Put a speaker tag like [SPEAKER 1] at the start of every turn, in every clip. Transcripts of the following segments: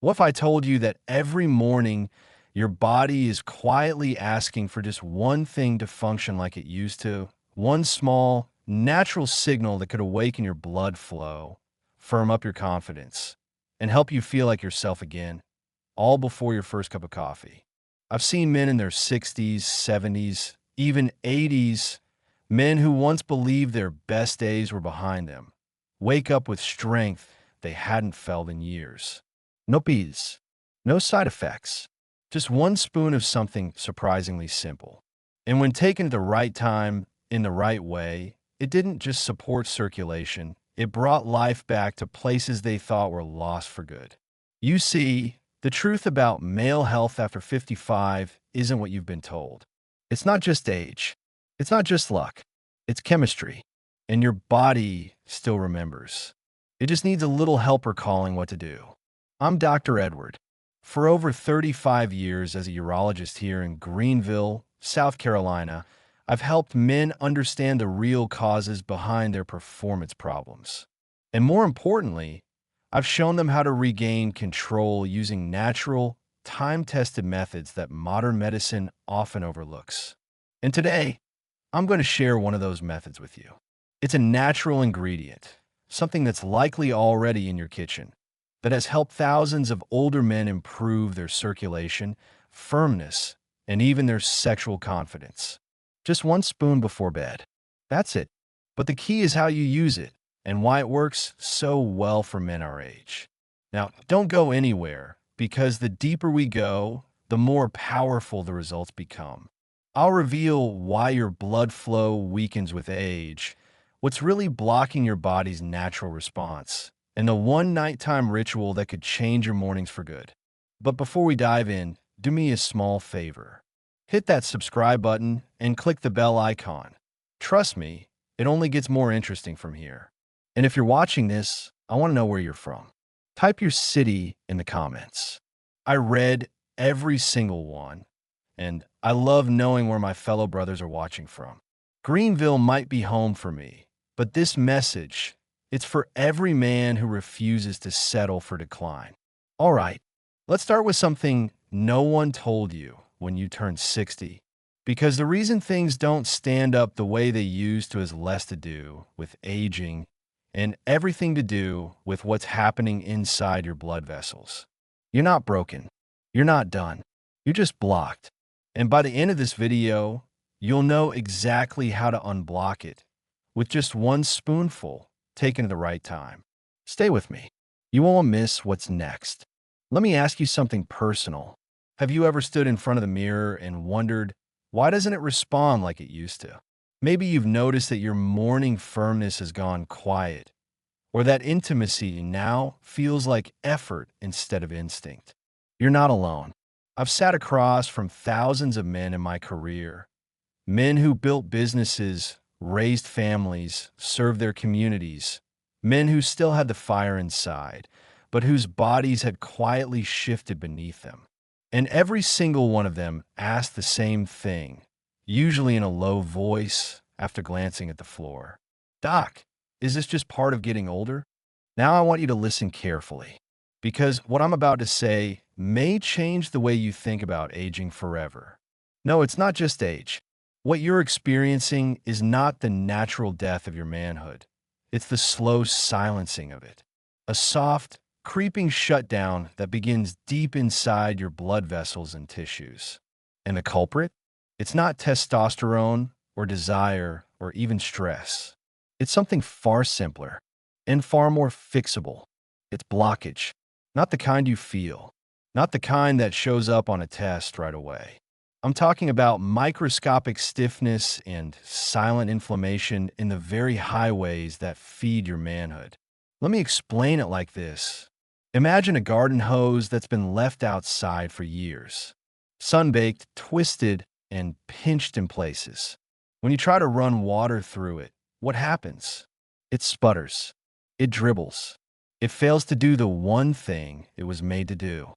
[SPEAKER 1] What if I told you that every morning your body is quietly asking for just one thing to function like it used to? One small, natural signal that could awaken your blood flow, firm up your confidence, and help you feel like yourself again, all before your first cup of coffee. I've seen men in their 60s, 70s, even 80s, men who once believed their best days were behind them, wake up with strength they hadn't felt in years. No pills, no side effects, just one spoon of something surprisingly simple. And when taken at the right time, in the right way, it didn't just support circulation, it brought life back to places they thought were lost for good. You see, the truth about male health after 55 isn't what you've been told. It's not just age, it's not just luck, it's chemistry. And your body still remembers. It just needs a little help recalling what to do. I'm Dr. Edward. For over 35 years as a urologist here in Greenville, South Carolina, I've helped men understand the real causes behind their performance problems. And more importantly, I've shown them how to regain control using natural, time-tested methods that modern medicine often overlooks. And today, I'm going to share one of those methods with you. It's a natural ingredient, something that's likely already in your kitchen, that has helped thousands of older men improve their circulation, firmness, and even their sexual confidence. Just one spoon before bed. That's it. But the key is how you use it and why it works so well for men our age. Now, don't go anywhere, because the deeper we go, the more powerful the results become. I'll reveal why your blood flow weakens with age, what's really blocking your body's natural response, and the one nighttime ritual that could change your mornings for good. But before we dive in, do me a small favor. Hit that subscribe button and click the bell icon. Trust me, it only gets more interesting from here. And if you're watching this, I want to know where you're from. Type your city in the comments. I read every single one, and I love knowing where my fellow brothers are watching from. Greenville might be home for me, but this message, it's for every man who refuses to settle for decline. All right, let's start with something no one told you when you turn 60. Because the reason things don't stand up the way they used to has less to do with aging and everything to do with what's happening inside your blood vessels. You're not broken. You're not done. You're just blocked. And by the end of this video, you'll know exactly how to unblock it with just one spoonful taken at the right time. Stay with me. You won't miss what's next. Let me ask you something personal. Have you ever stood in front of the mirror and wondered, why doesn't it respond like it used to? Maybe you've noticed that your morning firmness has gone quiet, or that intimacy now feels like effort instead of instinct. You're not alone. I've sat across from thousands of men in my career, men who built businesses, raised families, served their communities, men who still had the fire inside, but whose bodies had quietly shifted beneath them. And every single one of them asked the same thing, usually in a low voice after glancing at the floor. Doc, is this just part of getting older? Now I want you to listen carefully, because what I'm about to say may change the way you think about aging forever. No, it's not just age. What you're experiencing is not the natural death of your manhood. It's the slow silencing of it. A soft, creeping shutdown that begins deep inside your blood vessels and tissues. And the culprit? It's not testosterone or desire or even stress. It's something far simpler and far more fixable. It's blockage. Not the kind you feel. Not the kind that shows up on a test right away. I'm talking about microscopic stiffness and silent inflammation in the very highways that feed your manhood. Let me explain it like this. Imagine a garden hose that's been left outside for years. Sun-baked, twisted, and pinched in places. When you try to run water through it, what happens? It sputters. It dribbles. It fails to do the one thing it was made to do.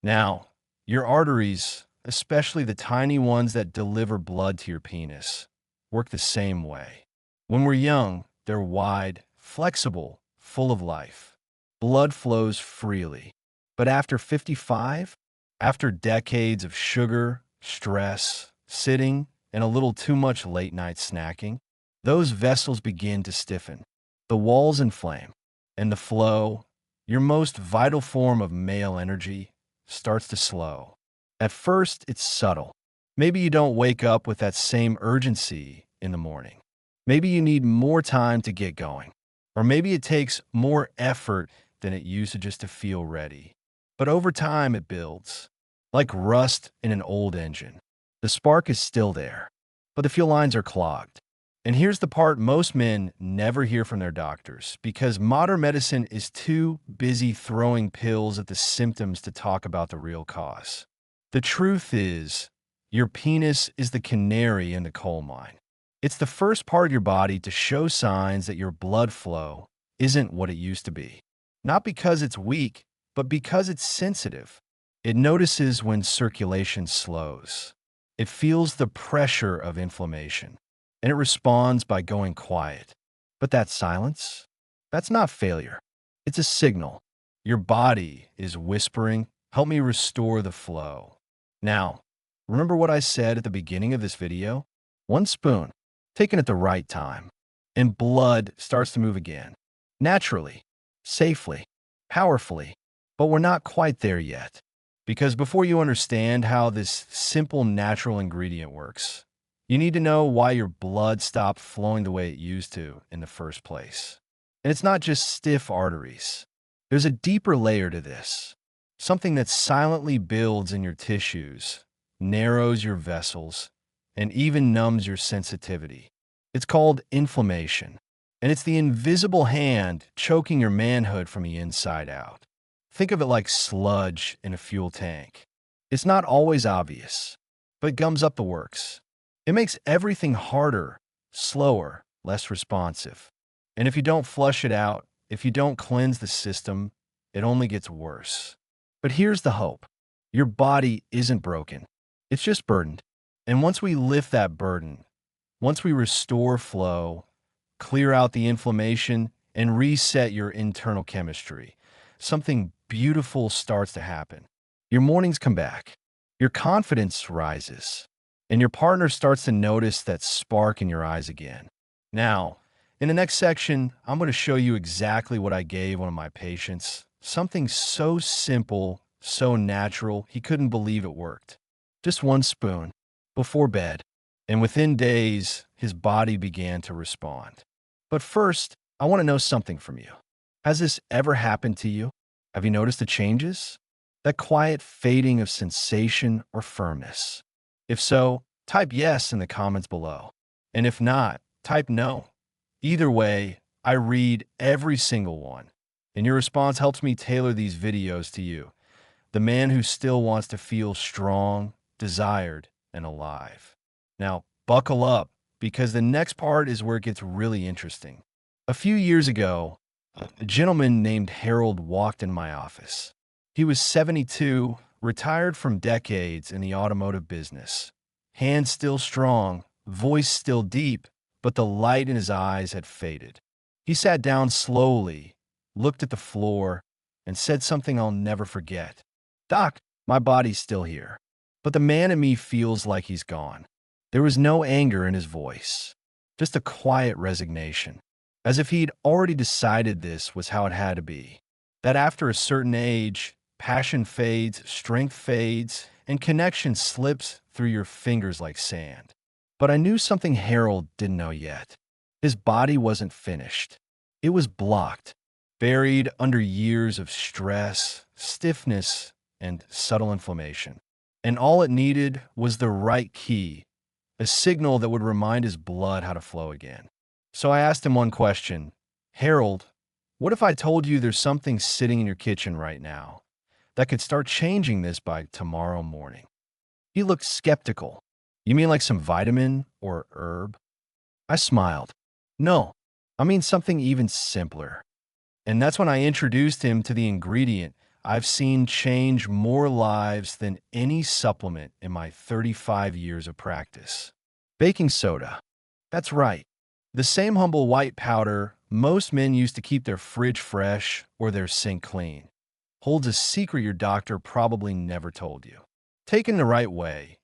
[SPEAKER 1] Now, your arteries, especially the tiny ones that deliver blood to your penis, work the same way. When we're young, they're wide, flexible, full of life. Blood flows freely. But after 55, after decades of sugar, stress, sitting, and a little too much late night snacking, those vessels begin to stiffen. The walls inflame, and the flow, your most vital form of male energy, starts to slow. At first, it's subtle. Maybe you don't wake up with that same urgency in the morning. Maybe you need more time to get going. Or maybe it takes more effort than it used to just to feel ready. But over time, it builds. Like rust in an old engine. The spark is still there, but the fuel lines are clogged. And here's the part most men never hear from their doctors, because modern medicine is too busy throwing pills at the symptoms to talk about the real cause. The truth is, your penis is the canary in the coal mine. It's the first part of your body to show signs that your blood flow isn't what it used to be. Not because it's weak, but because it's sensitive. It notices when circulation slows. It feels the pressure of inflammation, and it responds by going quiet. But that silence, that's not failure. It's a signal. Your body is whispering, "Help me restore the flow." Now, remember what I said at the beginning of this video? One spoon, taken at the right time, and blood starts to move again. Naturally, safely, powerfully. But we're not quite there yet. Because before you understand how this simple natural ingredient works, you need to know why your blood stopped flowing the way it used to in the first place. And it's not just stiff arteries. There's a deeper layer to this. Something that silently builds in your tissues, narrows your vessels, and even numbs your sensitivity. It's called inflammation. And it's the invisible hand choking your manhood from the inside out. Think of it like sludge in a fuel tank. It's not always obvious, but it gums up the works. It makes everything harder, slower, less responsive. And if you don't flush it out, if you don't cleanse the system, it only gets worse. But here's the hope. Your body isn't broken. It's just burdened. And once we lift that burden, once we restore flow, clear out the inflammation, and reset your internal chemistry, something beautiful starts to happen. Your mornings come back, your confidence rises, and your partner starts to notice that spark in your eyes again. Now, in the next section, I'm going to show you exactly what I gave one of my patients. Something so simple, so natural, he couldn't believe it worked. Just one spoon, before bed, and within days, his body began to respond. But first, I want to know something from you. Has this ever happened to you? Have you noticed the changes? That quiet fading of sensation or firmness? If so, type yes in the comments below. And if not, type no. Either way, I read every single one. And your response helps me tailor these videos to you, the man who still wants to feel strong, desired, and alive. Now, buckle up, because the next part is where it gets really interesting. A few years ago, a gentleman named Harold walked in my office. He was 72, retired from decades in the automotive business. Hands still strong, voice still deep, but the light in his eyes had faded. He sat down slowly, looked at the floor, and said something I'll never forget. "Doc, my body's still here, but the man in me feels like he's gone." There was no anger in his voice, just a quiet resignation, as if he'd already decided this was how it had to be. That after a certain age, passion fades, strength fades, and connection slips through your fingers like sand. But I knew something Harold didn't know yet. His body wasn't finished. It was blocked, buried under years of stress, stiffness, and subtle inflammation. And all it needed was the right key, a signal that would remind his blood how to flow again. So I asked him one question. "Harold, what if I told you there's something sitting in your kitchen right now that could start changing this by tomorrow morning?" He looked skeptical. "You mean like some vitamin or herb?" I smiled. "No, I mean something even simpler." And that's when I introduced him to the ingredient I've seen change more lives than any supplement in my 35 years of practice. Baking soda. That's right. The same humble white powder most men use to keep their fridge fresh or their sink clean. holds a secret your doctor probably never told you. Taken the right way,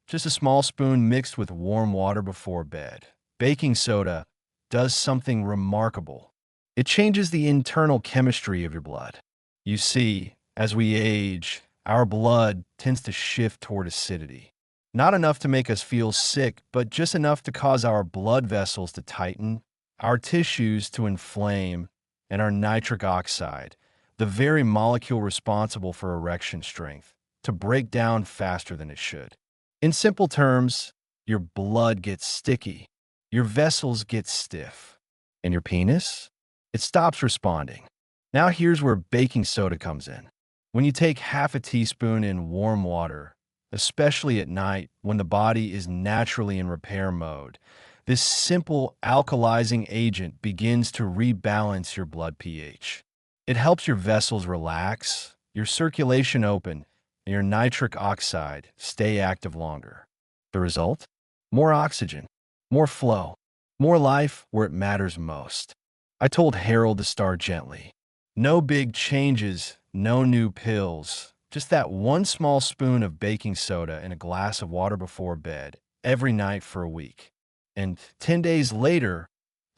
[SPEAKER 1] just a small spoon mixed with warm water before bed, baking soda does something remarkable. It changes the internal chemistry of your blood. You see, as we age, our blood tends to shift toward acidity. Not enough to make us feel sick, but just enough to cause our blood vessels to tighten, our tissues to inflame, and our nitric oxide, the very molecule responsible for erection strength, to break down faster than it should. In simple terms, your blood gets sticky, your vessels get stiff, and your penis? It stops responding. Now here's where baking soda comes in. When you take half a teaspoon in warm water, especially at night when the body is naturally in repair mode, this simple alkalizing agent begins to rebalance your blood pH. It helps your vessels relax, your circulation open, and your nitric oxide stay active longer. The result? More oxygen, more flow, more life where it matters most. I told Harold to start gently. No big changes, no new pills, just that one small spoon of baking soda in a glass of water before bed every night for a week. And 10 days later,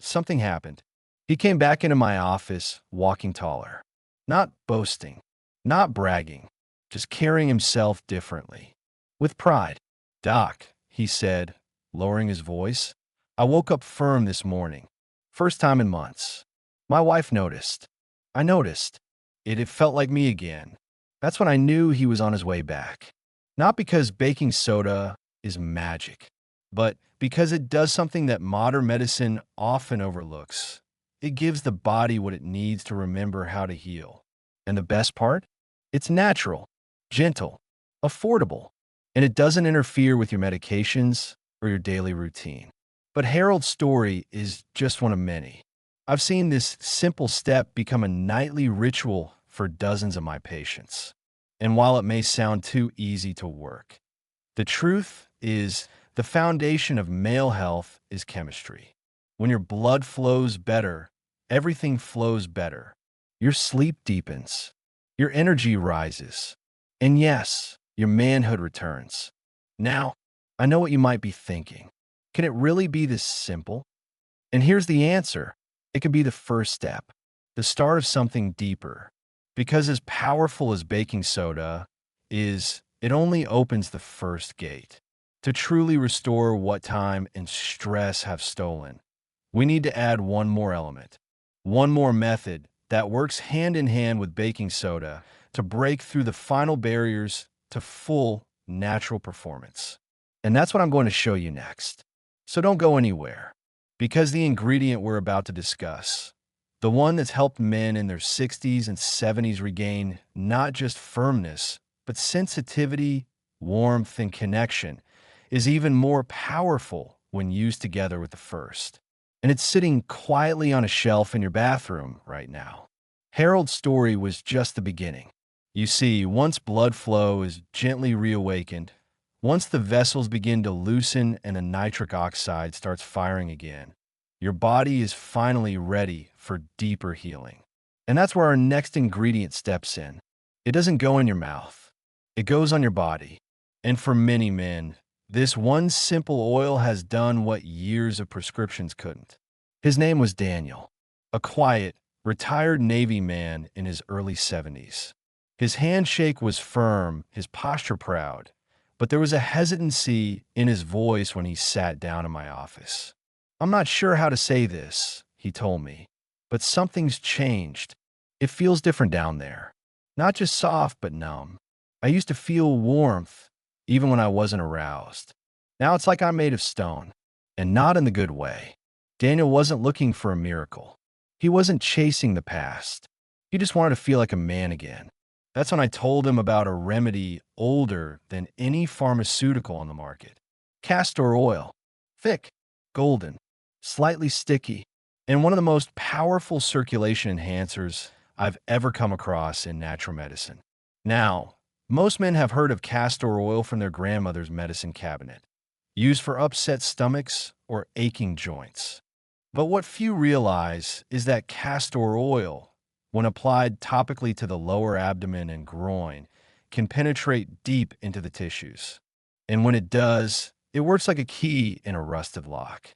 [SPEAKER 1] something happened. He came back into my office, walking taller. Not boasting, not bragging, just carrying himself differently. With pride. "Doc," he said, lowering his voice, "I woke up firm this morning. First time in months. My wife noticed. I noticed. It felt like me again." That's when I knew he was on his way back. Not because baking soda is magic, but because it does something that modern medicine often overlooks. It gives the body what it needs to remember how to heal. And the best part? It's natural, gentle, affordable, and it doesn't interfere with your medications or your daily routine. But Harold's story is just one of many. I've seen this simple step become a nightly ritual for dozens of my patients. And while it may sound too easy to work, the truth is the foundation of male health is chemistry. When your blood flows better, everything flows better. Your sleep deepens, your energy rises, and yes, your manhood returns. Now, I know what you might be thinking. Can it really be this simple? And here's the answer. It can be the first step, the start of something deeper. Because as powerful as baking soda is, it only opens the first gate. To truly restore what time and stress have stolen, we need to add one more element, one more method that works hand in hand with baking soda to break through the final barriers to full natural performance. And that's what I'm going to show you next. So don't go anywhere, because the ingredient we're about to discuss, the one that's helped men in their 60s and 70s regain not just firmness, but sensitivity, warmth, and connection, is even more powerful when used together with the first. And it's sitting quietly on a shelf in your bathroom right now. Harold's story was just the beginning. You see, once blood flow is gently reawakened, once the vessels begin to loosen and the nitric oxide starts firing again, your body is finally ready for deeper healing. And that's where our next ingredient steps in. It doesn't go in your mouth. It goes on your body. And for many men, this one simple oil has done what years of prescriptions couldn't. His name was Daniel, a quiet, retired Navy man in his early 70s. His handshake was firm, his posture proud, but there was a hesitancy in his voice when he sat down in my office. "I'm not sure how to say this," he told me, "but something's changed. It feels different down there. Not just soft, but numb. I used to feel warmth, even when I wasn't aroused. Now it's like I'm made of stone, and not in the good way." Daniel wasn't looking for a miracle. He wasn't chasing the past. He just wanted to feel like a man again. That's when I told him about a remedy older than any pharmaceutical on the market. Castor oil. Thick, golden, slightly sticky, and one of the most powerful circulation enhancers I've ever come across in natural medicine. Now, most men have heard of castor oil from their grandmother's medicine cabinet, used for upset stomachs or aching joints. But what few realize is that castor oil, when applied topically to the lower abdomen and groin, can penetrate deep into the tissues. And when it does, it works like a key in a rusted lock.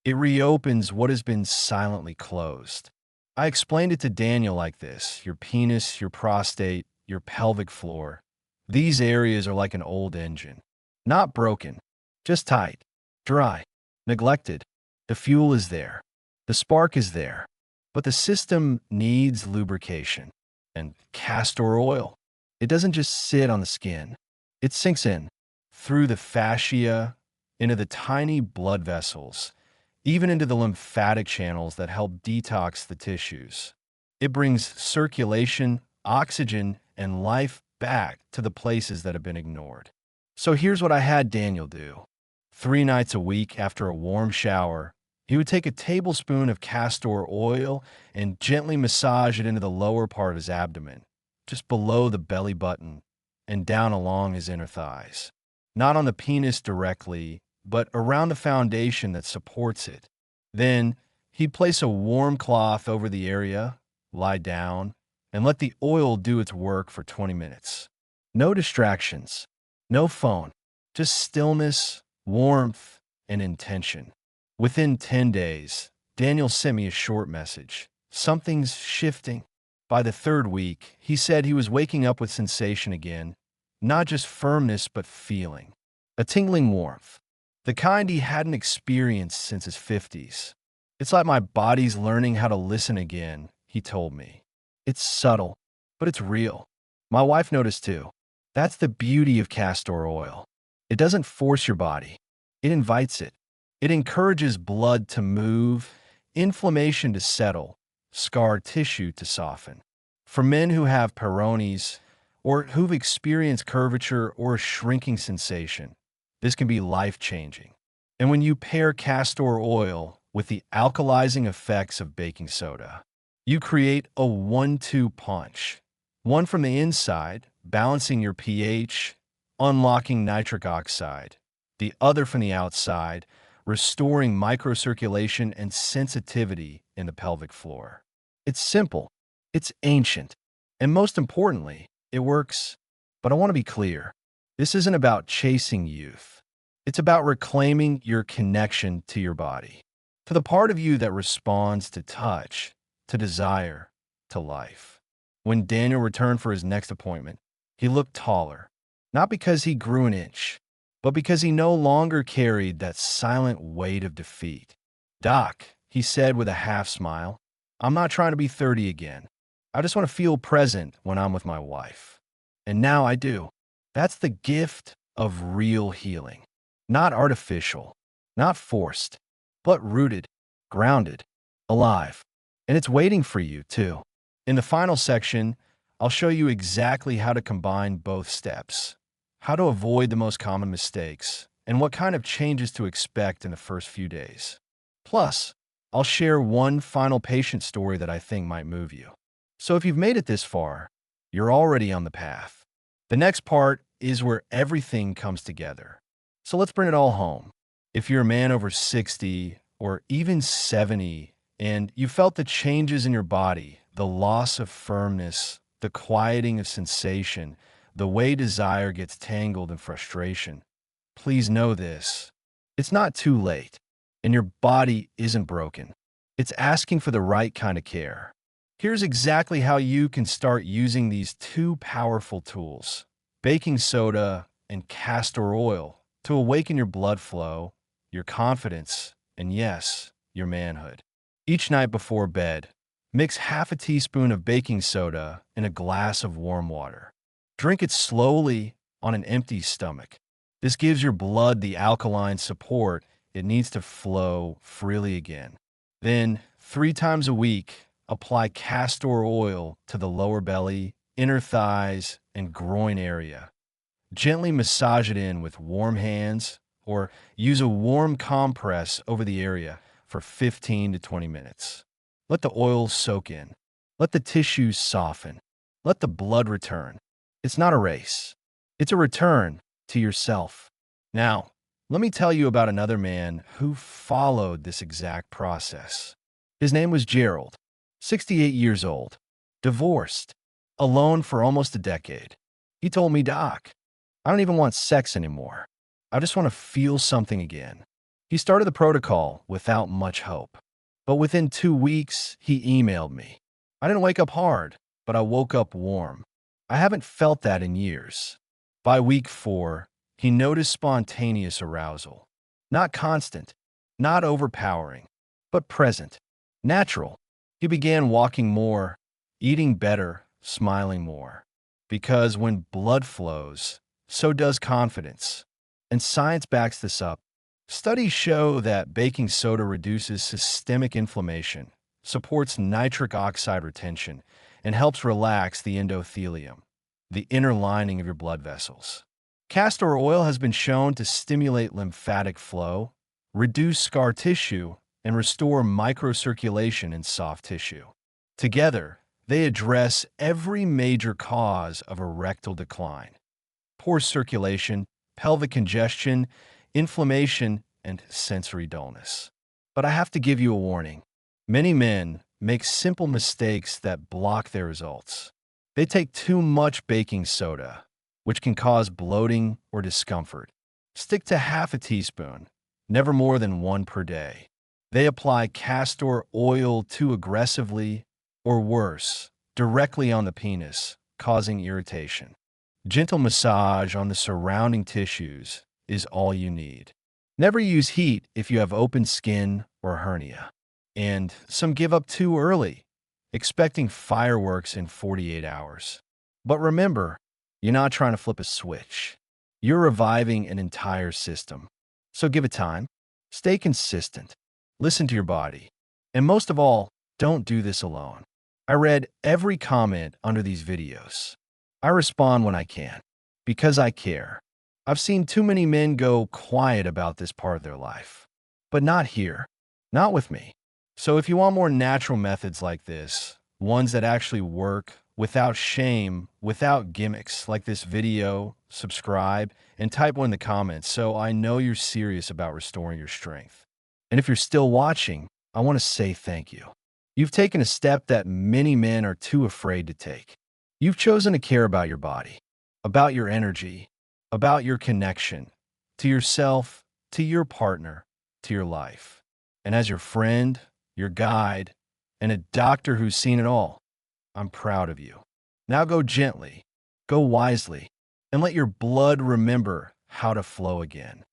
[SPEAKER 1] It reopens what has been silently closed. I explained it to Daniel like this: your penis, your prostate, your pelvic floor. These areas are like an old engine. Not broken, just tight, dry, neglected. The fuel is there. The spark is there. But the system needs lubrication and castor oil. It doesn't just sit on the skin. It sinks in through the fascia, into the tiny blood vessels, even into the lymphatic channels that help detox the tissues. It brings circulation, oxygen, and life back to the places that have been ignored. So here's what I had Daniel do. 3 nights a week after a warm shower, he would take a tablespoon of castor oil and gently massage it into the lower part of his abdomen, just below the belly button and down along his inner thighs. Not on the penis directly, but around the foundation that supports it. Then he'd place a warm cloth over the area, lie down, and let the oil do its work for 20 minutes. No distractions, no phone, just stillness, warmth, and intention. Within 10 days, Daniel sent me a short message. Something's shifting. By the 3rd week, he said he was waking up with sensation again, not just firmness, but feeling. A tingling warmth, the kind he hadn't experienced since his 50s. It's like my body's learning how to listen again, he told me. It's subtle, but it's real. My wife noticed too. That's the beauty of castor oil. It doesn't force your body. It invites it. It encourages blood to move, inflammation to settle, scar tissue to soften. For men who have Peyronie's or who've experienced curvature or a shrinking sensation, this can be life-changing. And when you pair castor oil with the alkalizing effects of baking soda, you create a 1-2 punch. One from the inside, balancing your pH, unlocking nitric oxide. The other from the outside, restoring microcirculation and sensitivity in the pelvic floor. It's simple, it's ancient, and most importantly, it works. But I want to be clear. This isn't about chasing youth. It's about reclaiming your connection to your body, to the part of you that responds to touch, to desire, to life. When Daniel returned for his next appointment, he looked taller, not because he grew an inch, but because he no longer carried that silent weight of defeat. "Doc," he said with a half smile, "I'm not trying to be 30 again. I just want to feel present when I'm with my wife." And now I do. That's the gift of real healing. Not artificial, not forced, but rooted, grounded, alive. And it's waiting for you, too. In the final section, I'll show you exactly how to combine both steps, how to avoid the most common mistakes, and what kind of changes to expect in the first few days. Plus, I'll share one final patient story that I think might move you. So if you've made it this far, you're already on the path. The next part is where everything comes together. So let's bring it all home. If you're a man over 60 or even 70 and you felt the changes in your body, the loss of firmness, the quieting of sensation, the way desire gets tangled in frustration, please know this. It's not too late, and your body isn't broken. It's asking for the right kind of care. Here's exactly how you can start using these 2 powerful tools, baking soda and castor oil, to awaken your blood flow, your confidence, and yes, your manhood. Each night before bed, mix half a teaspoon of baking soda in a glass of warm water. Drink it slowly on an empty stomach. This gives your blood the alkaline support it needs to flow freely again. Then, 3 times a week, apply castor oil to the lower belly, inner thighs, and groin area. Gently massage it in with warm hands or use a warm compress over the area for 15 to 20 minutes. Let the oil soak in. Let the tissues soften. Let the blood return. It's not a race. It's a return to yourself. Now, let me tell you about another man who followed this exact process. His name was Gerald, 68 years old, divorced, alone for almost a decade. He told me, "Doc, I don't even want sex anymore. I just want to feel something again." He started the protocol without much hope. But within 2 weeks, he emailed me. "I didn't wake up hard, but I woke up warm. I haven't felt that in years." By week 4, he noticed spontaneous arousal. Not constant, not overpowering, but present, natural. He began walking more, eating better, smiling more. Because when blood flows, so does confidence. And science backs this up. Studies show that baking soda reduces systemic inflammation, supports nitric oxide retention, and helps relax the endothelium, the inner lining of your blood vessels. Castor oil has been shown to stimulate lymphatic flow, reduce scar tissue, and restore microcirculation in soft tissue. Together, they address every major cause of erectile decline: poor circulation, pelvic congestion, inflammation, and sensory dullness. But I have to give you a warning. Many men make simple mistakes that block their results. They take too much baking soda, which can cause bloating or discomfort. Stick to half a teaspoon, never more than one per day. They apply castor oil too aggressively, or worse, directly on the penis, causing irritation. Gentle massage on the surrounding tissues is all you need. Never use heat if you have open skin or hernia. And some give up too early, expecting fireworks in 48 hours. But remember, you're not trying to flip a switch. You're reviving an entire system. So give it time. Stay consistent. Listen to your body. And most of all, don't do this alone. I read every comment under these videos. I respond when I can, because I care. I've seen too many men go quiet about this part of their life. But not here. Not with me. So if you want more natural methods like this, ones that actually work, without shame, without gimmicks, like this video, subscribe, and type one in the comments so I know you're serious about restoring your strength. And if you're still watching, I want to say thank you. You've taken a step that many men are too afraid to take. You've chosen to care about your body, about your energy, about your connection to yourself, to your partner, to your life. And as your friend, your guide, and a doctor who's seen it all, I'm proud of you. Now go gently, go wisely, and let your blood remember how to flow again.